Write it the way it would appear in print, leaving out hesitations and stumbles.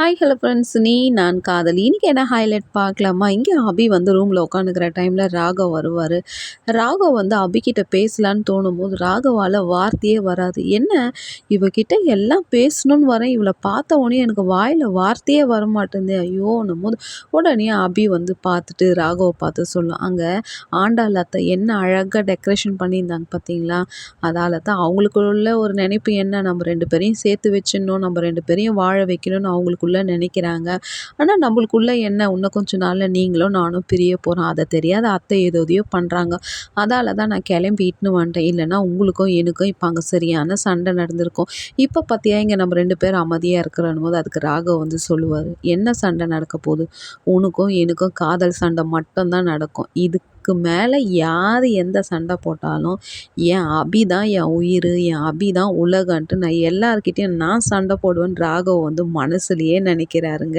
Hi hello friends நான் காதலி இன்னைக்கு என்ன ஹைலைட் பார்க்கலாமா? இங்கே அபி வந்து ரூமில் உட்காந்துக்கிற டைமில் ராகவ் வருவார். ராகவ் வந்து அபிகிட்ட பேசலான்னு தோணும்போது ராகவால் வார்த்தையே வராது. என்ன இவகிட்ட எல்லாம் பேசணும்னு வரேன், இவளை பார்த்த உடனே எனக்கு வாயில் வார்த்தையே வரமாட்டேங்குது ஐயோன்னும் போது உடனே அபி வந்து பார்த்துட்டு ராகவை பார்த்து சொல்லும், அங்கே ஆண்டாள் அத்தை என்ன அழகாக டெக்கரேஷன் பண்ணியிருந்தாங்க பார்த்தீங்களா, அதால் தான் அவங்களுக்குள்ள ஒரு நினைப்பு என்ன, நம்ம ரெண்டு பேரையும் சேர்த்து வச்சிடணும், நம்ம ரெண்டு பேரையும் வாழ வைக்கணும்னு அவங்களுக்குள்ள நினைக்கிறாங்க. ஆனால் நம்மளுக்குள்ள என்ன, இன்னும் கொஞ்சம் நாளில் நீங்களும் நானும் பிரிய போகிறோம், அதை தெரியாத அத்தை ஏதோதையோ பண்ணுறாங்க, அதால் தான் நான் கிளம்பி இட்டுன்னு வந்துட்டேன், இல்லைன்னா உங்களுக்கும் எனக்கும் இப்போ அங்கே சரியான சண்டை நடந்திருக்கும். இப்போ பார்த்தியா இங்கே நம்ம ரெண்டு பேரும் அமைதியாக இருக்கிறோம் போது அதுக்கு ராகவ் வந்து சொல்லுவார், என்ன சண்டை நடக்க போகுது, உனக்கும் எனக்கும் காதல் சண்டை மட்டும்தான் நடக்கும், இதுக்கு மேலே யார் எந்த சண்டை போட்டாலும் என் அபி தான் என் உயிர், என் அபி தான் உலகன்ட்டு நான் எல்லார்கிட்டேயும் நான் சண்டை போடுவேன்னு ராகவ் வந்து மனசுலையே நினைக்கிறாருங்க.